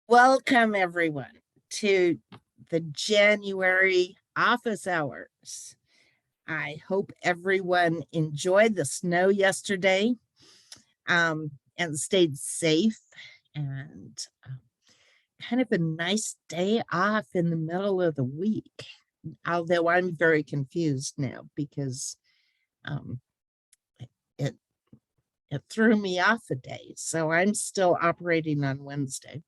Welcome everyone to the January office hours. I hope everyone enjoyed the snow yesterday and stayed safe, and kind of a nice day off in the middle of the week. Although I'm very confused now because it it threw me off a day, so I'm still operating on Wednesday.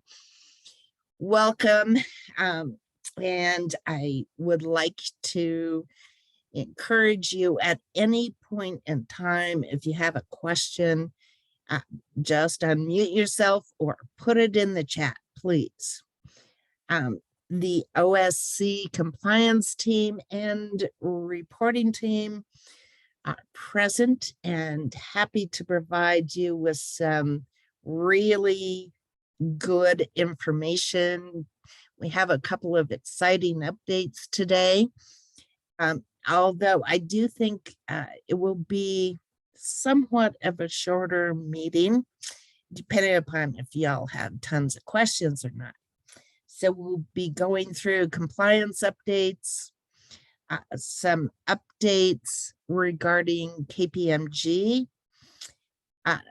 Welcome. And I would like to encourage you at any point in time, if you have a question, just unmute yourself or put it in the chat, please. The OSC compliance team and reporting team are present and happy to provide you with some really good information. We have a couple of exciting updates today, although I do think it will be somewhat of a shorter meeting, depending upon if y'all have tons of questions or not. So we'll be going through compliance updates, some updates regarding KPMG,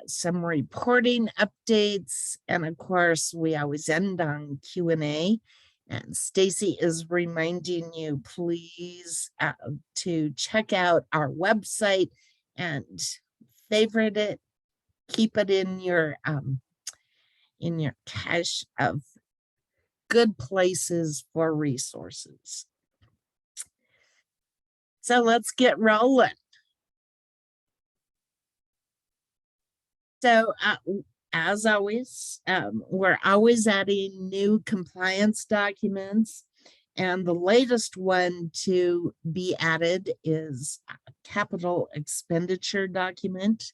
some reporting updates, and of course we always end on Q&A. And Stacy is reminding you, please, to check out our website and favorite it, keep it in your cache of good places for resources. So let's get rolling. So as always, we're always adding new compliance documents, and the latest one to be added is a capital expenditure document.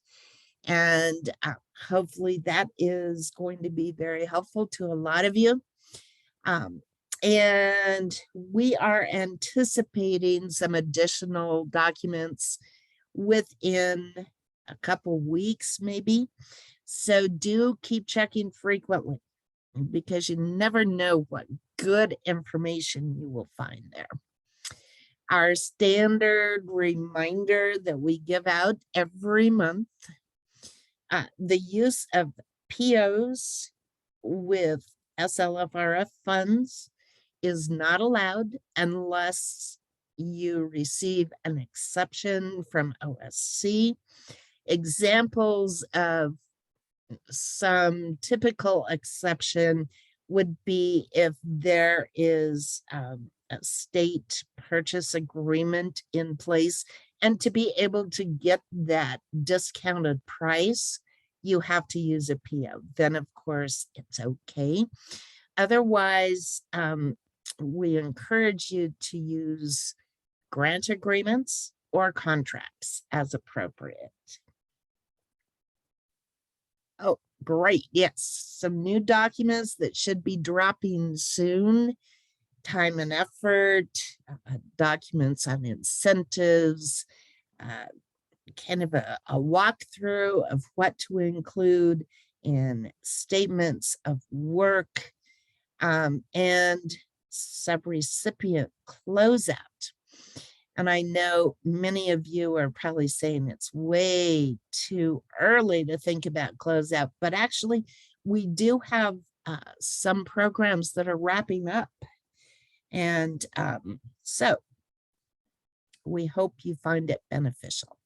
And hopefully that is going to be very helpful to a lot of you. And we are anticipating some additional documents within a couple weeks, maybe. So do keep checking frequently, because you never know what good information you will find there. Our standard reminder that we give out every month, the use of POs with SLFRF funds is not allowed unless you receive an exception from OSC. Examples of some typical exception would be if there is a state purchase agreement in place, and to be able to get that discounted price, you have to use a PO. Then of course it's okay. Otherwise, we encourage you to use grant agreements or contracts as appropriate. Oh, great. Yes, some new documents that should be dropping soon. Time and effort, documents on incentives, kind of a walkthrough of what to include in statements of work, and subrecipient closeout. And I know many of you are probably saying it's way too early to think about closeout, but actually we do have some programs that are wrapping up. And so we hope you find it beneficial.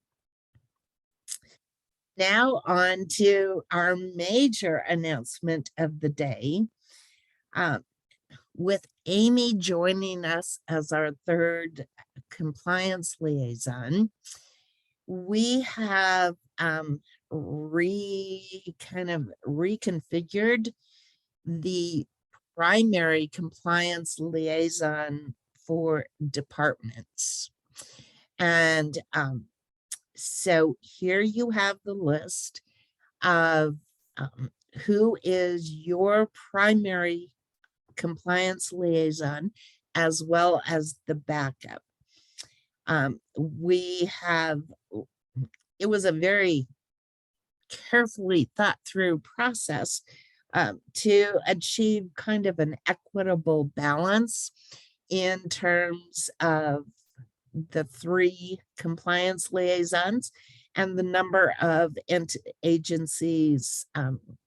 Now on to our major announcement of the day. With Amy joining us as our third compliance liaison, we have reconfigured the primary compliance liaison for departments. And so here you have the list of who is your primary compliance liaison, as well as the backup. It was a very carefully thought through process to achieve kind of an equitable balance in terms of the 3 compliance liaisons and the number of agencies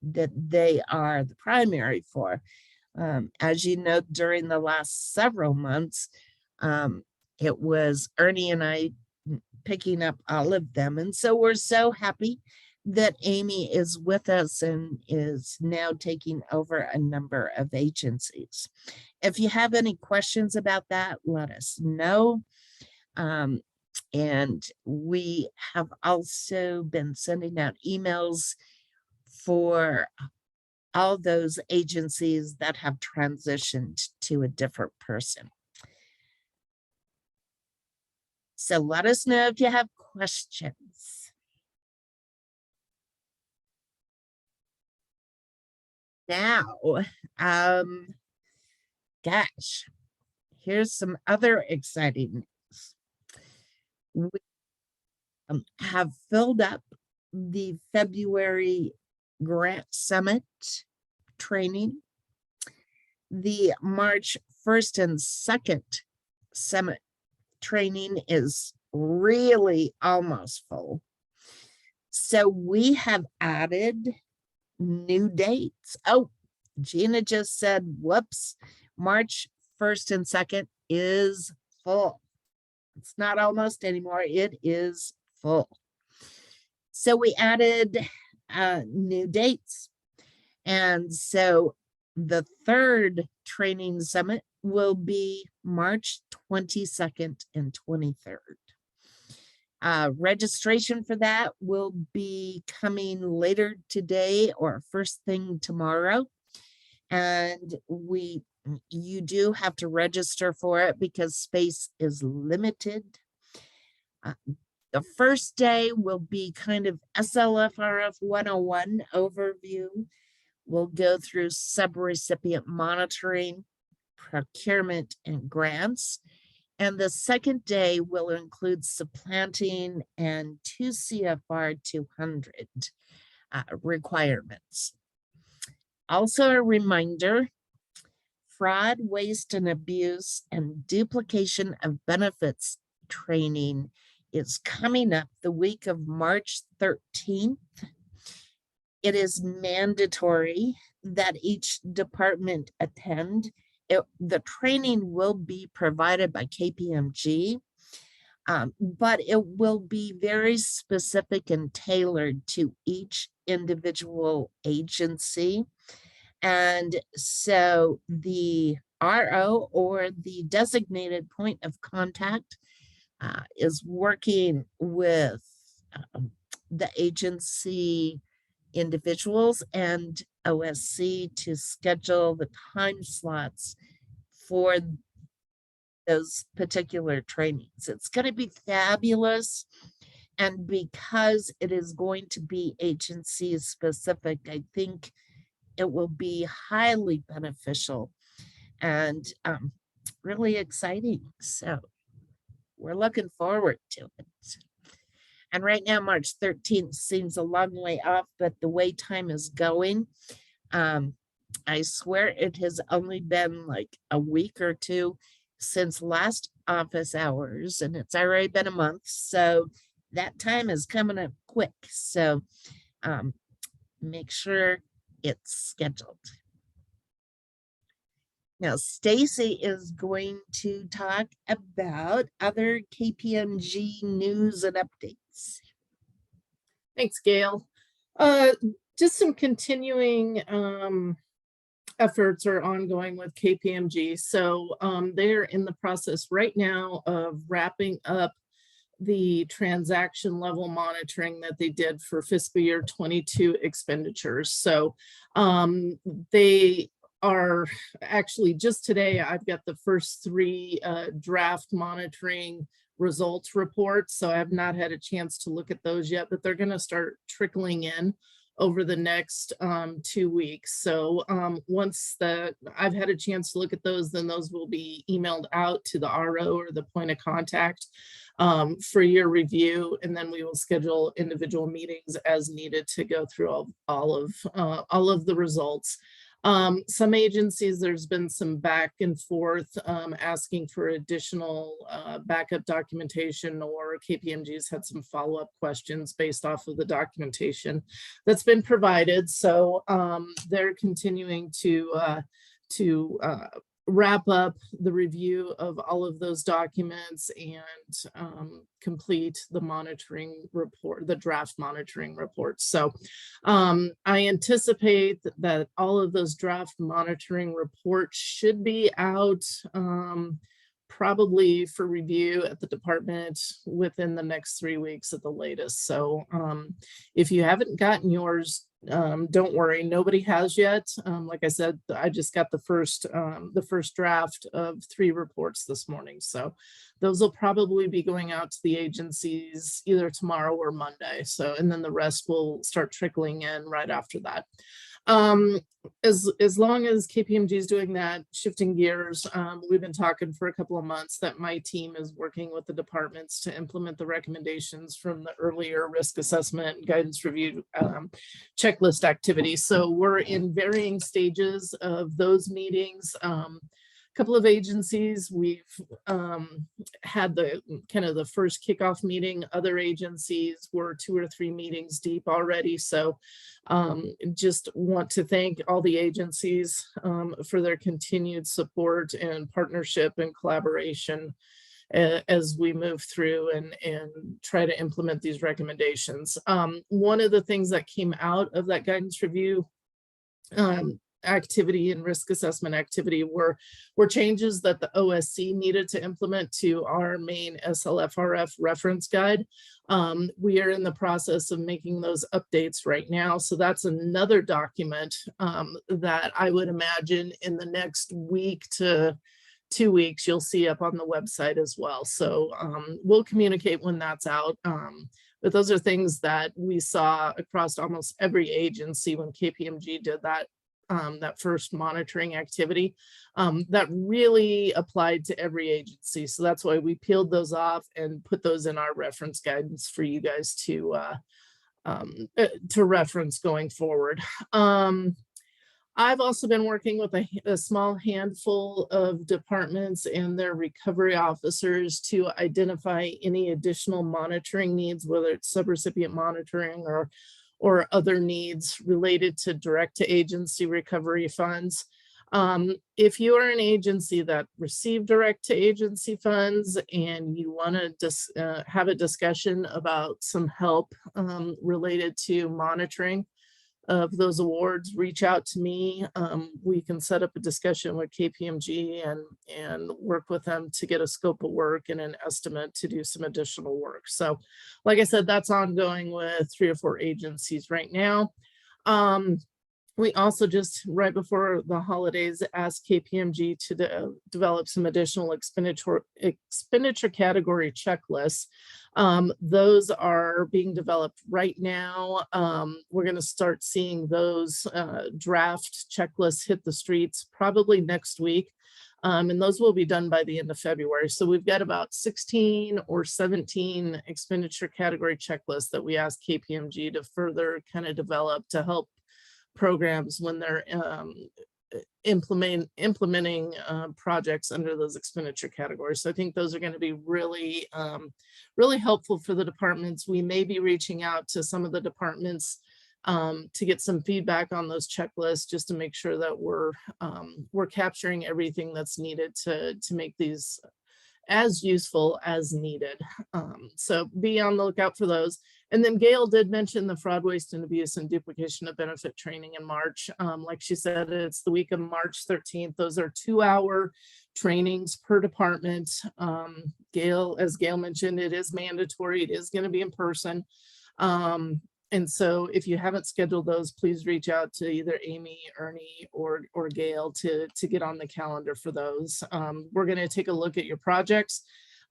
that they are the primary for. As you know, during the last several months, it was Ernie and I picking up all of them. And so we're so happy that Amy is with us and is now taking over a number of agencies. If you have any questions about that, let us know. And we have also been sending out emails for all those agencies that have transitioned to a different person. So let us know if you have questions. Now, gosh, here's some other exciting news. We have filled up the February Grant Summit training. The March 1st and 2nd Summit training is really almost full. So we have added new dates. Oh, Gina just said, whoops, March 1st and 2nd is full. It's not almost anymore, it is full. So we added new dates. And so the 3rd training summit will be March 22nd and 23rd. Registration for that will be coming later today or first thing tomorrow. And you do have to register for it because space is limited. The first day will be kind of SLFRF 101 overview. We'll go through subrecipient monitoring, procurement, and grants. And the second day will include supplanting and 2 CFR 200 requirements. Also a reminder, fraud, waste, and abuse and duplication of benefits training is coming up the week of March 13th. It is mandatory that each department attend. The training will be provided by KPMG, but it will be very specific and tailored to each individual agency. And so the RO or the designated point of contact is working with the agency individuals and OSC to schedule the time slots for those particular trainings. It's going to be fabulous. And because it is going to be agency specific, I think it will be highly beneficial and really exciting. So we're looking forward to it. And right now, March 13th seems a long way off, but the way time is going, I swear it has only been like a week or 2 since last office hours, and it's already been a month. So that time is coming up quick. So make sure it's scheduled. Now, Stacy is going to talk about other KPMG news and updates. Thanks, Gail. Just some continuing efforts are ongoing with KPMG. So they're in the process right now of wrapping up the transaction level monitoring that they did for fiscal year 22 expenditures. So they are actually just today, I've got the first 3 draft monitoring results reports. So I have not had a chance to look at those yet, but they're going to start trickling in over the next 2 weeks. So once I've had a chance to look at those, then those will be emailed out to the RO or the point of contact for your review, and then we will schedule individual meetings as needed to go through all of the results. Some agencies, there's been some back and forth asking for additional backup documentation, or KPMG's had some follow-up questions based off of the documentation that's been provided. So they're continuing to wrap up the review of all of those documents and complete the monitoring report, the draft monitoring report. So I anticipate that all of those draft monitoring reports should be out probably for review at the department within the next 3 weeks at the latest. So if you haven't gotten yours, don't worry, nobody has yet. Like I said, I just got the first draft of 3 reports this morning. So those will probably be going out to the agencies either tomorrow or Monday. So, and then the rest will start trickling in right after that. As long as KPMG is doing that, shifting gears, we've been talking for a couple of months that my team is working with the departments to implement the recommendations from the earlier risk assessment and guidance review checklist activities. So we're in varying stages of those meetings. Couple of agencies, we've had the kind of the first kickoff meeting. Other agencies were 2 or 3 meetings deep already. So just want to thank all the agencies for their continued support and partnership and collaboration as we move through and try to implement these recommendations. One of the things that came out of that guidance review activity and risk assessment activity were changes that the OSC needed to implement to our main SLFRF reference guide. We are in the process of making those updates right now. So that's another document that I would imagine in the next week to 2 weeks, you'll see up on the website as well. So we'll communicate when that's out. But those are things that we saw across almost every agency when KPMG did that first monitoring activity that really applied to every agency. So that's why we peeled those off and put those in our reference guidance for you guys to reference going forward. I've also been working with a small handful of departments and their recovery officers to identify any additional monitoring needs, whether it's subrecipient monitoring or other needs related to direct to agency recovery funds. If you are an agency that received direct to agency funds and you want to have a discussion about some help related to monitoring of those awards, reach out to me. We can set up a discussion with KPMG and work with them to get a scope of work and an estimate to do some additional work. So like I said, that's ongoing with 3 or 4 agencies right now. We also just right before the holidays asked KPMG to develop some additional expenditure category checklists. Those are being developed right now. We're going to start seeing those draft checklists hit the streets probably next week. And those will be done by the end of February. So we've got about 16 or 17 expenditure category checklists that we asked KPMG to further kind of develop to help programs when they're implementing projects under those expenditure categories. So I think those are going to be really, really helpful for the departments. We may be reaching out to some of the departments to get some feedback on those checklists, just to make sure that we're capturing everything that's needed to make these as useful as needed. So be on the lookout for those. And then Gail did mention the fraud, waste, and abuse and duplication of benefit training in March. Like she said, it's the week of March 13th. Those are 2-hour trainings per department. As Gail mentioned, it is mandatory. It is going to be in person. And so if you haven't scheduled those, please reach out to either Amy, Ernie, or Gail to get on the calendar for those. We're going to take a look at your projects.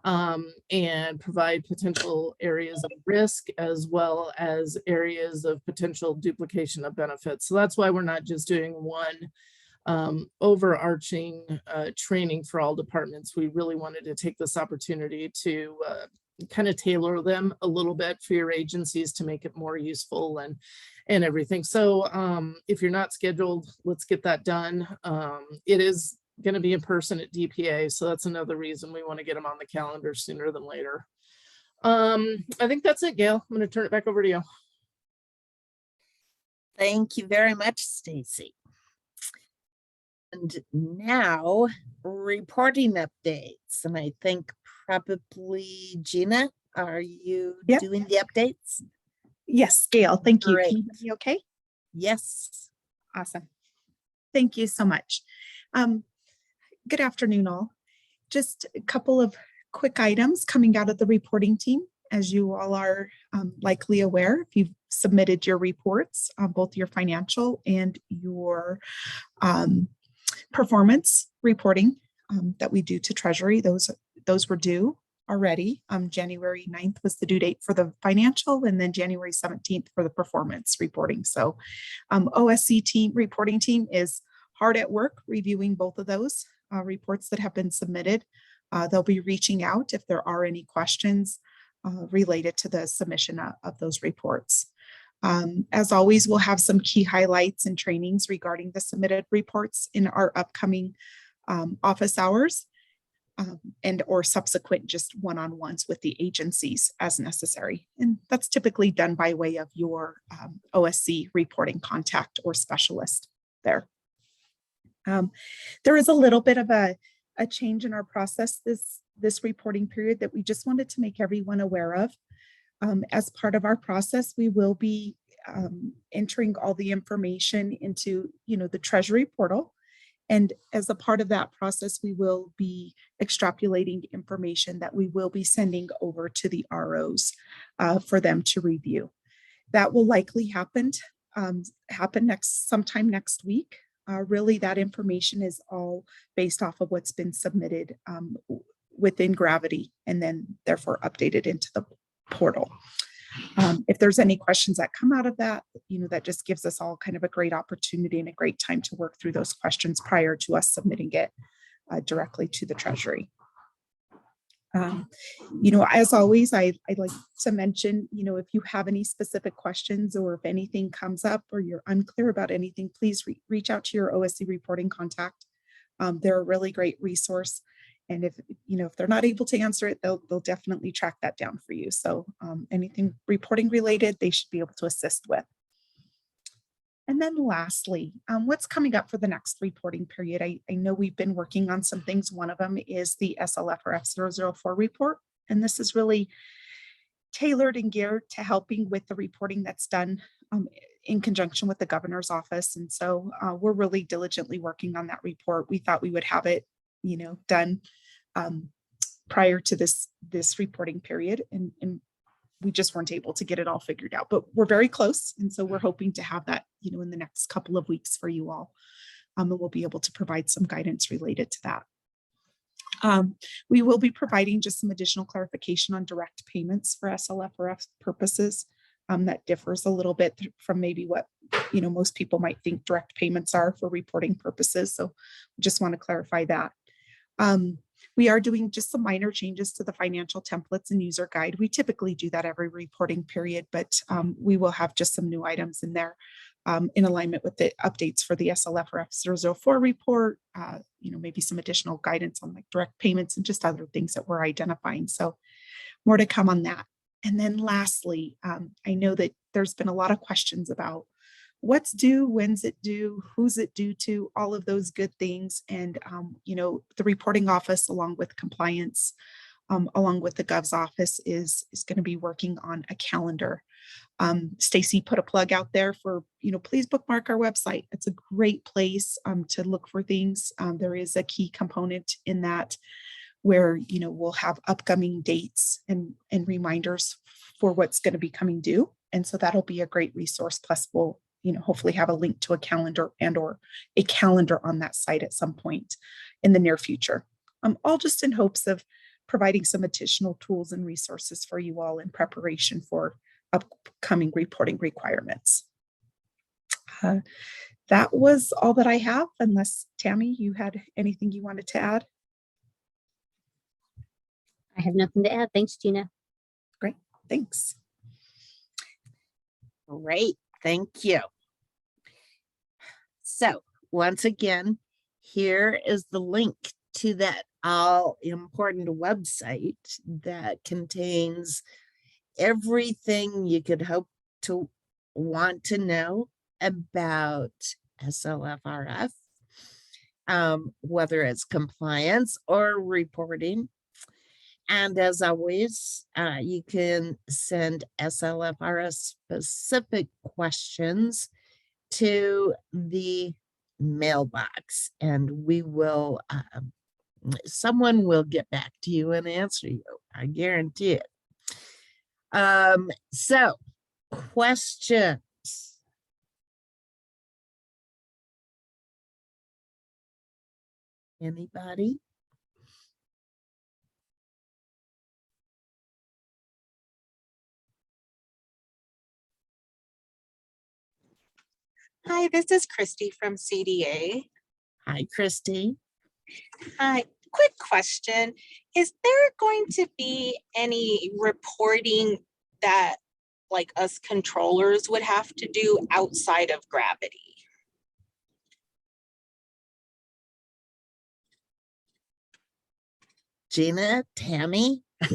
and provide potential areas of risk as well as areas of potential duplication of benefits. So that's why we're not just doing one overarching training for all departments. We really wanted to take this opportunity to kind of tailor them a little bit for your agencies to make it more useful and everything. So if you're not scheduled, let's get that done. It is going to be in person at DPA, so that's another reason we want to get them on the calendar sooner than later. I think that's it, Gail. I'm going to turn it back over to you. Thank you very much, Stacy. And now reporting updates. And I think probably Gina, are you doing the updates? Yes, Gail, thank you. Great. Can you hear me okay? Yes. Awesome. Thank you so much. Good afternoon, all. Just a couple of quick items coming out of the reporting team. As you all are likely aware, if you've submitted your reports, both your financial and your performance reporting that we do to Treasury, those were due already. January 9th was the due date for the financial, and then January 17th for the performance reporting. So OSC team reporting team is hard at work reviewing both of those reports that have been submitted. They'll be reaching out if there are any questions related to the submission of those reports. As always, we'll have some key highlights and trainings regarding the submitted reports in our upcoming office hours and or subsequent just one-on-ones with the agencies as necessary. And that's typically done by way of your OSC reporting contact or specialist there. There is a little bit of a change in our process this reporting period that we just wanted to make everyone aware of. As part of our process, we will be entering all the information into the Treasury portal. And as a part of that process, we will be extrapolating information that we will be sending over to the ROs for them to review. That will likely happen sometime next week. Really, that information is all based off of what's been submitted within Gravity and then therefore updated into the portal. If there's any questions that come out of that, that just gives us all kind of a great opportunity and a great time to work through those questions prior to us submitting it directly to the Treasury. As always, I'd like to mention, if you have any specific questions or if anything comes up or you're unclear about anything, please reach out to your OSC reporting contact. They're a really great resource. And if they're not able to answer it, they'll definitely track that down for you. So anything reporting related, they should be able to assist with. And then lastly, what's coming up for the next reporting period? I know we've been working on some things. One of them is the SLFRF 004 report. And this is really tailored and geared to helping with the reporting that's done in conjunction with the governor's office. And so we're really diligently working on that report. We thought we would have it, done prior to this reporting period. And we just weren't able to get it all figured out, but we're very close. And so we're hoping to have that, in the next couple of weeks for you all. And we'll be able to provide some guidance related to that. We will be providing just some additional clarification on direct payments for SLFRF purposes. That differs a little bit from maybe what, most people might think direct payments are for reporting purposes. So we just want to clarify that. We are doing just some minor changes to the financial templates and user guide. We typically do that every reporting period, but we will have just some new items in there in alignment with the updates for the SLFRF 004 report, maybe some additional guidance on like direct payments and just other things that we're identifying. So more to come on that. And then lastly, I know that there's been a lot of questions about what's due, when's it due, who's it due to, all of those good things. And, the reporting office, along with compliance, along with the Gov's office is going to be working on a calendar. Stacy put a plug out there for, please bookmark our website. It's a great place to look for things. There is a key component in that where, we'll have upcoming dates and reminders for what's going to be coming due. And so that'll be a great resource. Plus we'll, hopefully have a link to a calendar or a calendar on that site at some point in the near future. All just in hopes of providing some additional tools and resources for you all in preparation for upcoming reporting requirements. That was all that I have, unless Tammy, you had anything you wanted to add? I have nothing to add. Thanks, Gina. Great, thanks. Great, thank you. So once again, here is the link to that all important website that contains everything you could hope to want to know about SLFRF, whether it's compliance or reporting. And as always, you can send SLFRF specific questions to the mailbox, and we will, someone will get back to you and answer you. I guarantee it. So questions. Anybody? Hi, this is Christy from CDA. Hi, Christy. Hi, quick question. Is there going to be any reporting that like us controllers would have to do outside of gravity? Gina, Tammy? I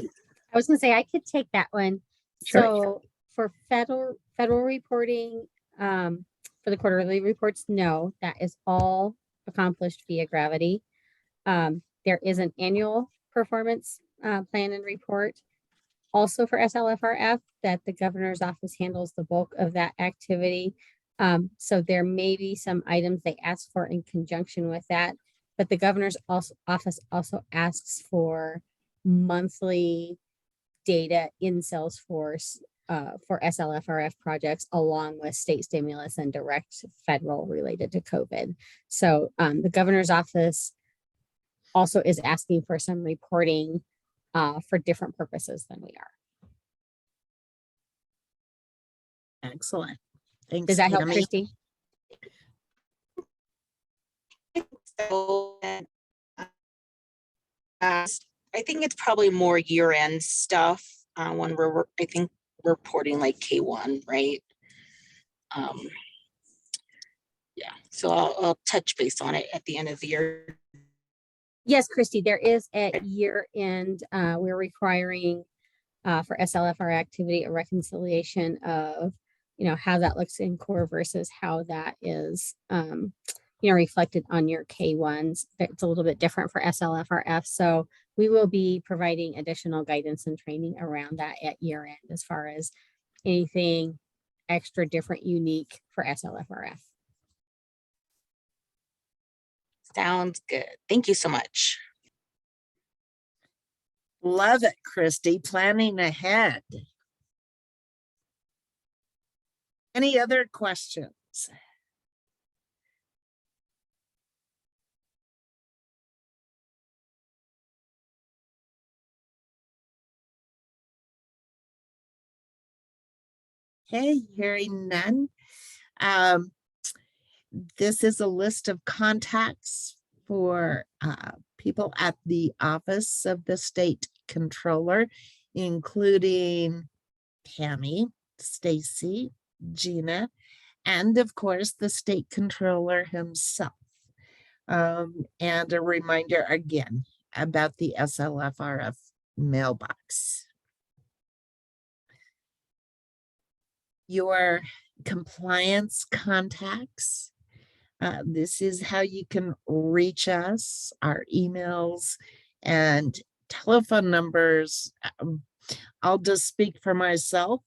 was gonna say I could take that one. Sure. So for federal reporting, for the quarterly reports, no, that is all accomplished via gravity. There is an annual performance plan and report also for SLFRF that the governor's office handles the bulk of that activity. So there may be some items they ask for in conjunction with that, but the governor's office also asks for monthly data in Salesforce for SLFRF projects, along with state stimulus and direct federal related to COVID. So the governor's office also is asking for some reporting for different purposes than we are. Excellent. Thanks, Does that help, Tammy. Christy? So, I think it's probably more year-end stuff when we're, I think, reporting like K1, right? Yeah, so I'll touch base on it at the end of the year. Yes, Christy, there is at year end, we're requiring for SLFR activity a reconciliation of, how that looks in core versus how that is, reflected on your K1s. It's a little bit different for SLFRF. So we will be providing additional guidance and training around that at year end as far as anything extra, different, unique for SLFRF. Sounds good. Thank you so much. Love it, Christy. Planning ahead. Any other questions? Okay, hearing none. This is a list of contacts for people at the office of the state controller, including Tammy, Stacy, Gina, and of course the state controller himself. And a reminder again about the SLFRF mailbox. Your compliance contacts. This is how you can reach us, our emails and telephone numbers. I'll just speak for myself.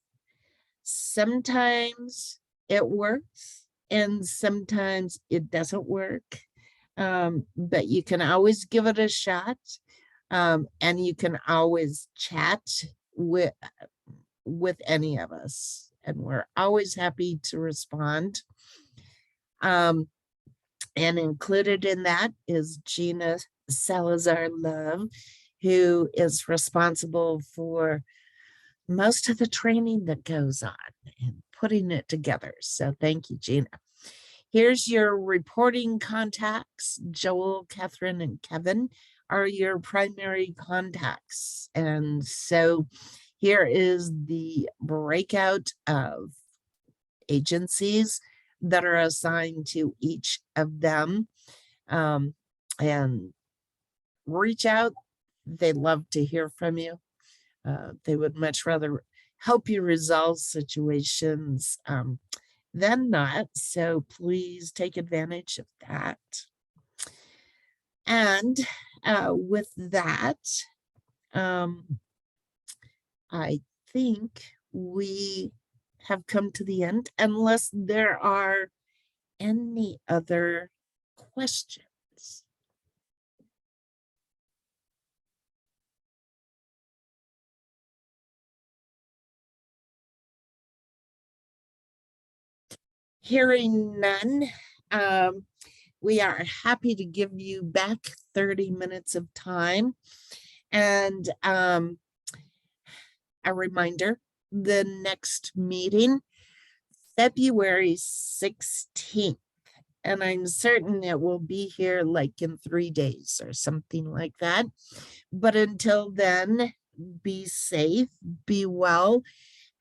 Sometimes it works and sometimes it doesn't work. But you can always give it a shot. And you can always chat with any of us. And we're always happy to respond. And included in that is Gina Salazar Love, who is responsible for most of the training that goes on and putting it together. So thank you, Gina. Here's your reporting contacts. Joel, Catherine, and Kevin are your primary contacts. And so here is the breakout of agencies that are assigned to each of them. And reach out. They'd love to hear from you. They would much rather help you resolve situations than not. So please take advantage of that. And with that, I think we have come to the end, unless there are any other questions. Hearing none, we are happy to give you back 30 minutes of time. And a reminder, the next meeting, February 16th. And I'm certain it will be here like in 3 days or something like that. But until then, be safe, be well,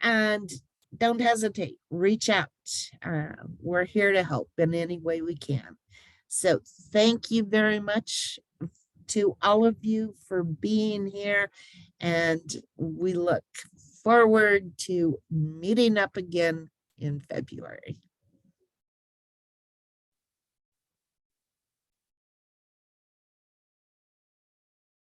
and don't hesitate, reach out. We're here to help in any way we can. So thank you very much to all of you for being here. And we look forward to meeting up again in February.